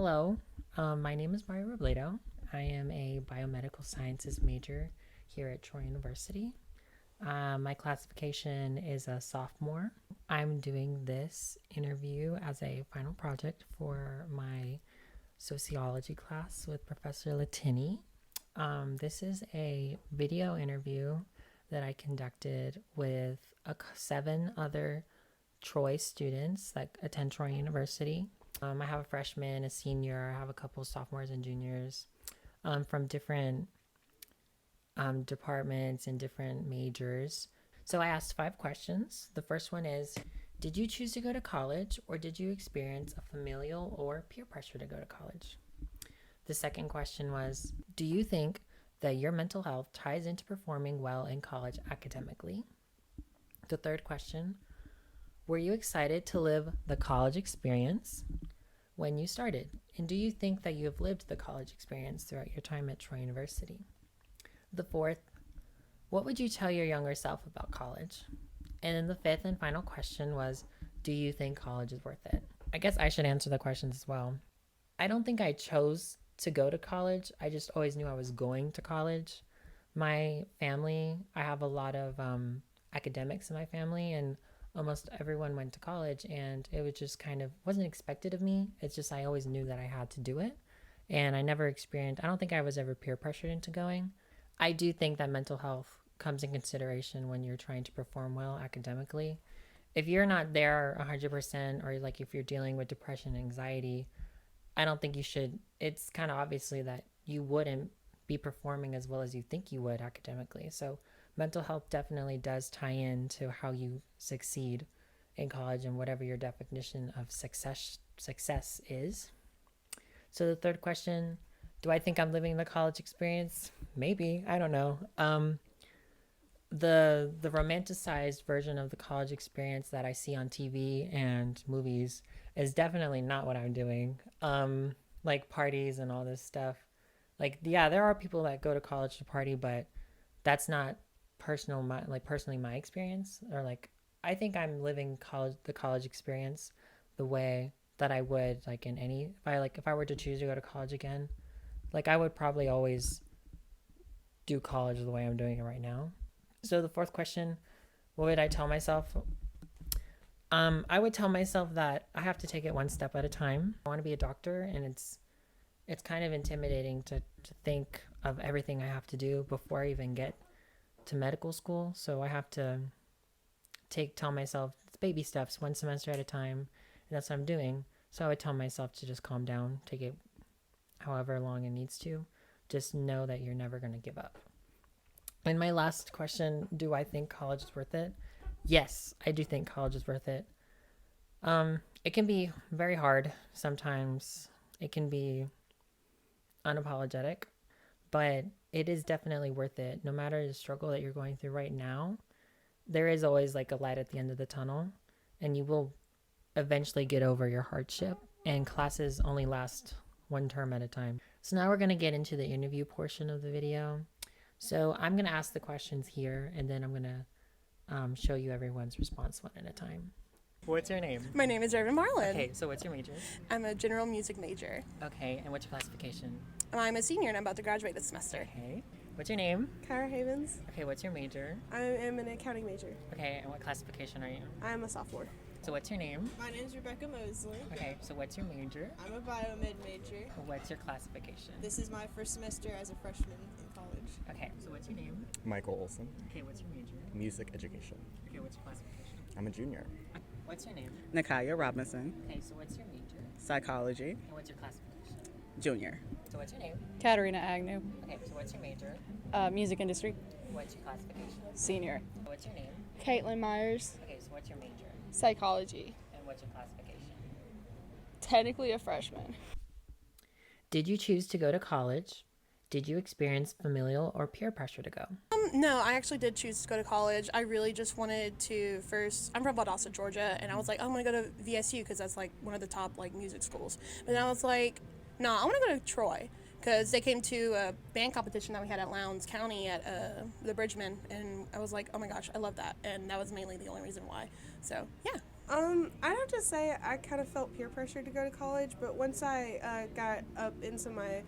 Hello, my name is Mario Robledo. I am a biomedical sciences major here at Troy University. My classification is a sophomore. I'm doing this interview as a final project for my sociology class with Professor Latini. This is a video interview that I conducted with 7 other Troy students that attend Troy University. I have a freshman, a senior, I have a couple sophomores and juniors from different departments and different majors. So I asked 5 questions. The first one is, did you choose to go to college, or did you experience a familial or peer pressure to go to college? The second question was, do you think that your mental health ties into performing well in college academically? The third question, were you excited to live the college experience when you started? And do you think that you have lived the college experience throughout your time at Troy University? The fourth, what would you tell your younger self about college? And then the fifth and final question was, do you think college is worth it? I guess I should answer the questions as well. I don't think I chose to go to college. I just always knew I was going to college. My family, I have a lot of academics in my family, and almost everyone went to college, and it was just kind of wasn't expected of me. It's just I always knew that I had to do it, and I don't think I was ever peer pressured into going. I do think that mental health comes in consideration when you're trying to perform well academically. If you're not there 100%, or like if you're dealing with depression and anxiety, I don't think you should. It's kind of obviously that you wouldn't be performing as well as you think you would academically. So mental health definitely does tie into how you succeed in college and whatever your definition of success is. So the third question, do I think I'm living the college experience? Maybe, I don't know. The romanticized version of the college experience that I see on TV and movies is definitely not what I'm doing. Like parties and all this stuff. Like, yeah, there are people that go to college to party, but that's not personally my experience. Or like, I think I'm living the college experience the way that I would like in any, if I were to choose to go to college again, like I would probably always do college the way I'm doing it right now. So the fourth question, what would I tell myself? I would tell myself that I have to take it one step at a time. I want to be a doctor, and it's kind of intimidating to think of everything I have to do before I even get to medical school. So I have to tell myself it's baby steps, one semester at a time, and that's what I'm doing. So I would tell myself to just calm down, take it however long it needs to. Just know that you're never going to give up. And my last question, do I think college is worth it? Yes, I do think college is worth it. It can be very hard sometimes. It can be unapologetic, but it is definitely worth it. No matter the struggle that you're going through right now, there is always like a light at the end of the tunnel, and you will eventually get over your hardship, and classes only last one term at a time. So now we're going to get into the interview portion of the video. So I'm going to ask the questions here, and then I'm going to show you everyone's response one at a time. What's your name? My name is Raven Marlin. Okay, so what's your major? I'm a general music major. Okay, and what's your classification? I'm a senior and I'm about to graduate this semester. Okay, what's your name? Kyra Havens. Okay, what's your major? I am an accounting major. Okay, and what classification are you? I am a sophomore. So what's your name? My name is Rebecca Mosley. Okay, so what's your major? I'm a biomed major. What's your classification? This is my first semester as a freshman in college. Okay, so what's your name? Michael Olson, Okay, what's your major? music education. Okay, what's your classification? I'm a junior. What's your name? Nakaya Robinson, Okay, so what's your major? psychology, And what's your classification? junior. So what's your name? Katarina Agnew, Okay, so what's your major? music industry, What's your classification? senior. What's your name? Caitlin Myers, Okay, so what's your major? psychology. And what's your classification? Technically a freshman. Did you choose to go to college? Did you experience familial or peer pressure to go? No, I actually did choose to go to college. I really just wanted to I'm from Valdosta, Georgia, and I was like, I'm going to go to VSU because that's like one of the top like music schools. But then I was like, no, I want to go to Troy because they came to a band competition that we had at Lowndes County at the Bridgman, and I was like, oh my gosh, I love that. And that was mainly the only reason why. So, yeah. I'd have to say I kind of felt peer pressure to go to college, but once I got up into my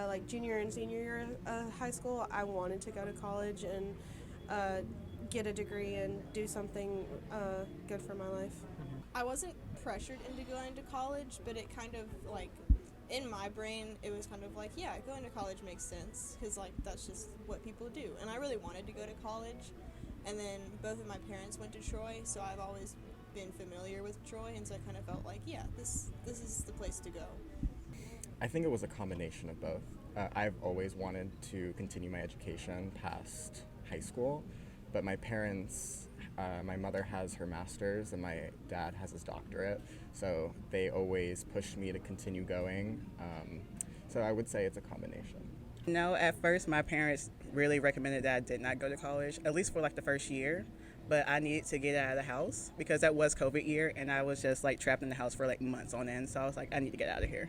like junior and senior year of high school, I wanted to go to college and uh, get a degree and do something good for my life. I wasn't pressured into going to college, but it kind of like in my brain it was kind of like, yeah, going to college makes sense because like that's just what people do. And I really wanted to go to college, and then both of my parents went to Troy, so I've always been familiar with Troy, and so I kind of felt like, yeah, this is the place to go. I think it was a combination of both. I've always wanted to continue my education past high school, but my parents, my mother has her master's and my dad has his doctorate, so they always pushed me to continue going. So I would say it's a combination. No, at first my parents really recommended that I did not go to college, at least for like the first year. But I needed to get out of the house because that was COVID year and I was just like trapped in the house for like months on end. So I was like, I need to get out of here.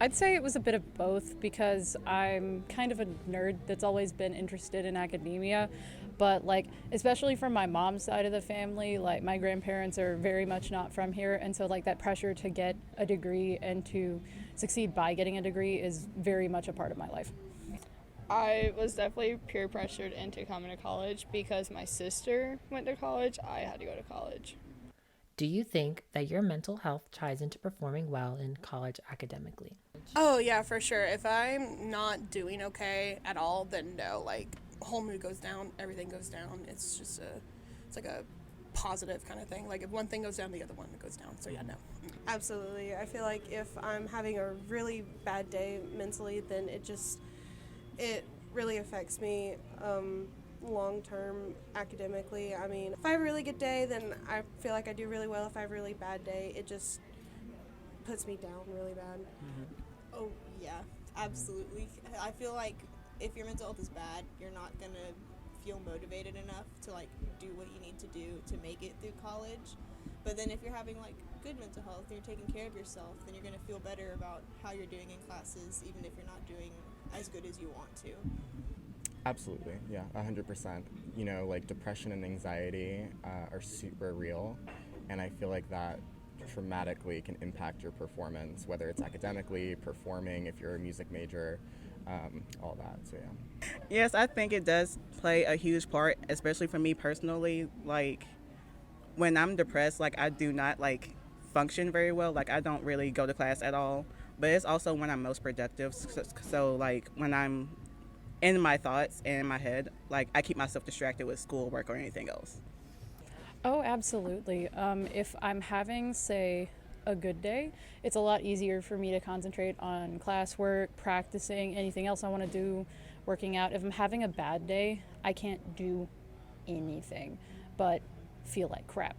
I'd say it was a bit of both because I'm kind of a nerd that's always been interested in academia. But like, especially from my mom's side of the family, like my grandparents are very much not from here. And so like that pressure to get a degree and to succeed by getting a degree is very much a part of my life. I was definitely peer pressured into coming to college because my sister went to college. I had to go to college. Do you think that your mental health ties into performing well in college academically? Oh yeah, for sure. If I'm not doing okay at all, then no, like whole mood goes down, everything goes down. It's like a positive kind of thing. Like if one thing goes down, the other one goes down. So yeah, no. Absolutely. I feel like if I'm having a really bad day mentally, then it really affects me long term academically. I mean, if I have a really good day, then I feel like I do really well. If I have a really bad day, it just puts me down really bad. Oh yeah, absolutely. I feel like if your mental health is bad, you're not gonna feel motivated enough to like do what you need to do to make it through college. But then if you're having like good mental health and you're taking care of yourself, then you're gonna feel better about how you're doing in classes, even if you're not doing as good as you want to. Absolutely, yeah, 100%. You know, like depression and anxiety are super real, and I feel like that dramatically can impact your performance, whether it's academically, performing, if you're a music major, all that, so yeah. Yes, I think it does play a huge part, especially for me personally. Like when I'm depressed, like I do not like function very well. Like I don't really go to class at all. But it's also when I'm most productive. So like when I'm in my thoughts and in my head, like I keep myself distracted with schoolwork or anything else. Oh, absolutely. If I'm having, say, a good day, it's a lot easier for me to concentrate on classwork, practicing, anything else I want to do, working out. If I'm having a bad day, I can't do anything but feel like crap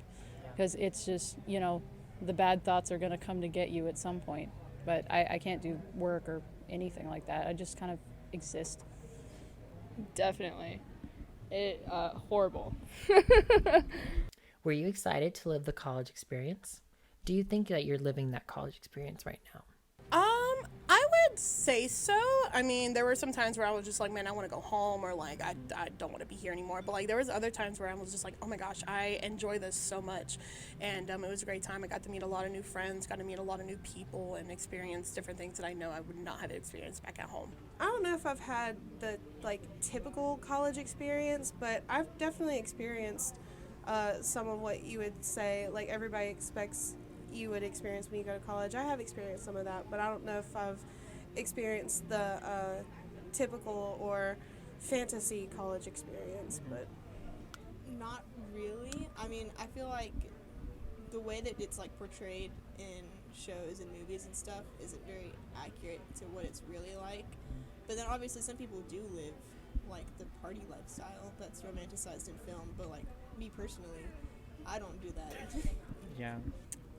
because it's just, the bad thoughts are going to come to get you at some point. But I can't do work or anything like that. I just kind of exist. Definitely. Horrible. Were you excited to live the college experience? Do you think that you're living that college experience right now? I would say so. I mean, there were some times where I was just like, man, I want to go home, or like, I don't want to be here anymore. But like, there was other times where I was just like, oh my gosh, I enjoy this so much. And it was a great time. I got to meet a lot of new friends, got to meet a lot of new people, and experience different things that I know I would not have experienced back at home. I don't know if I've had the like typical college experience, but I've definitely experienced some of what you would say like everybody expects you would experience when you go to college. I have experienced some of that, but I don't know if I've experienced the typical or fantasy college experience. But Not really. I mean, I feel like the way that it's like portrayed in shows and movies and stuff isn't very accurate to what it's really like. But then obviously some people do live like the party lifestyle that's romanticized in film, but like me personally, I don't do that. Yeah.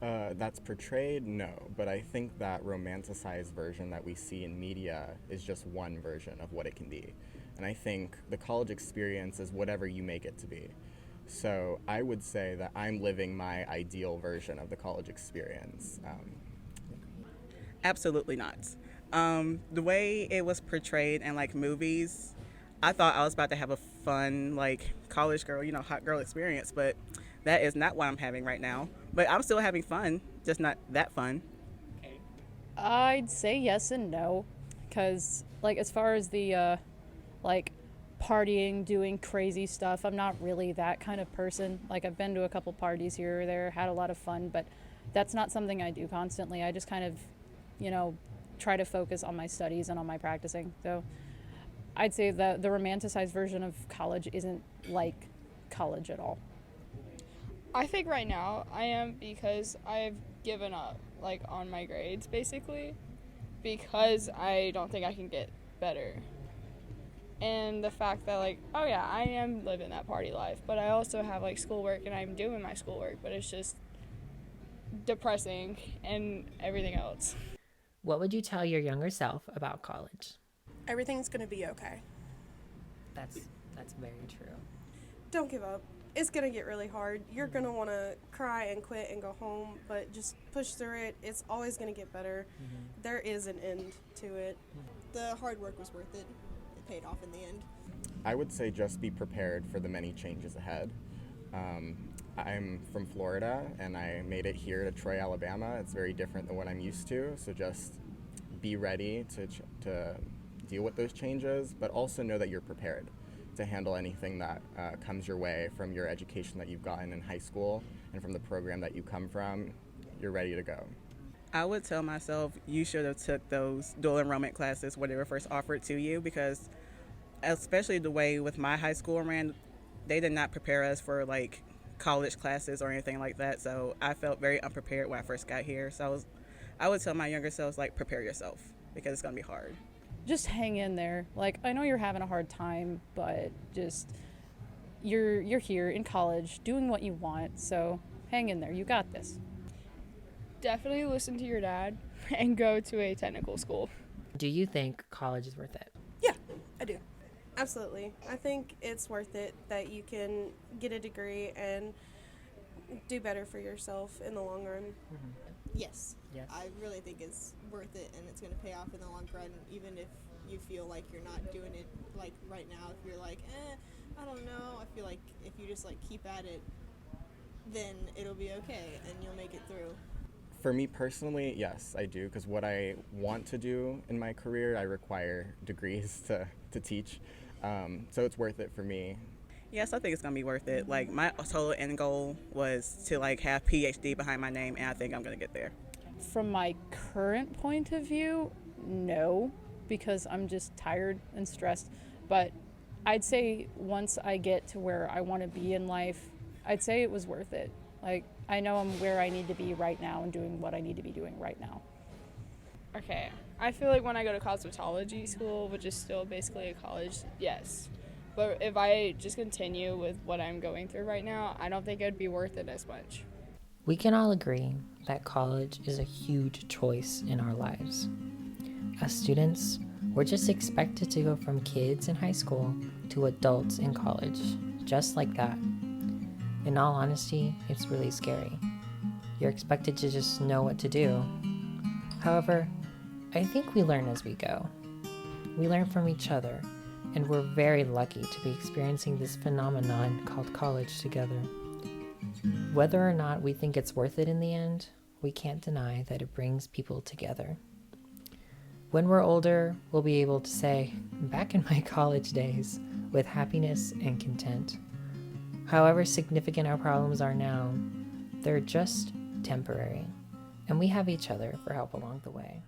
That's portrayed, no, but I think that romanticized version that we see in media is just one version of what it can be. And I think the college experience is whatever you make it to be. So I would say that I'm living my ideal version of the college experience. Absolutely not. The way it was portrayed in like movies, I thought I was about to have a fun like college girl, hot girl experience, but that is not what I'm having right now. But I'm still having fun, just not that fun. I'd say yes and no, because like as far as the like partying, doing crazy stuff, I'm not really that kind of person. Like I've been to a couple parties here or there, had a lot of fun, but that's not something I do constantly. I just kind of, you know, try to focus on my studies and on my practicing. So I'd say that the romanticized version of college isn't like college at all. I think right now I am because I've given up like on my grades basically because I don't think I can get better. And the fact that like, oh yeah, I am living that party life, but I also have like schoolwork and I'm doing my schoolwork, but it's just depressing and everything else. What would you tell your younger self about college? Everything's gonna be okay. That's very true. Don't give up. It's going to get really hard. You're going to want to cry and quit and go home, but just push through it. It's always going to get better. There is an end to it. The hard work was worth it. It paid off in the end. I would say just be prepared for the many changes ahead. I'm from Florida and I made it here to Troy, Alabama. It's very different than what I'm used to, so just be ready to deal with those changes, but also know that you're prepared to handle anything that comes your way from your education that you've gotten in high school and from the program that you come from. You're ready to go. I would tell myself you should have took those dual enrollment classes when they were first offered to you, because especially the way with my high school ran, they did not prepare us for like college classes or anything like that. So I felt very unprepared when I first got here. So I would tell my younger selves, like, prepare yourself because it's going to be hard. Just hang in there. Like I know you're having a hard time, but just you're here in college doing what you want. So hang in there. You got this. Definitely listen to your dad and go to a technical school. Do you think college is worth it? Yeah, I do. Absolutely. I think it's worth it that you can get a degree and do better for yourself in the long run. Yes. Yes. I really think it's worth it and it's going to pay off in the long run, even if you feel like you're not doing it like right now. If you're like, I don't know. I feel like if you just like keep at it, then it'll be okay and you'll make it through. For me personally, yes, I do, because what I want to do in my career, I require degrees to teach. So it's worth it for me. Yes, I think it's going to be worth it. Like, my total end goal was to like have PhD behind my name, and I think I'm going to get there. From my current point of view, no, because I'm just tired and stressed. But I'd say once I get to where I want to be in life, I'd say it was worth it. Like, I know I'm where I need to be right now and doing what I need to be doing right now. Okay, I feel like when I go to cosmetology school, which is still basically a college, yes. But if I just continue with what I'm going through right now, I don't think it would be worth it as much. We can all agree that college is a huge choice in our lives. As students, we're just expected to go from kids in high school to adults in college, just like that. In all honesty, it's really scary. You're expected to just know what to do. However, I think we learn as we go. We learn from each other, and we're very lucky to be experiencing this phenomenon called college together. Whether or not we think it's worth it in the end, we can't deny that it brings people together. When we're older, we'll be able to say, back in my college days, with happiness and content. However significant our problems are now, they're just temporary, and we have each other for help along the way.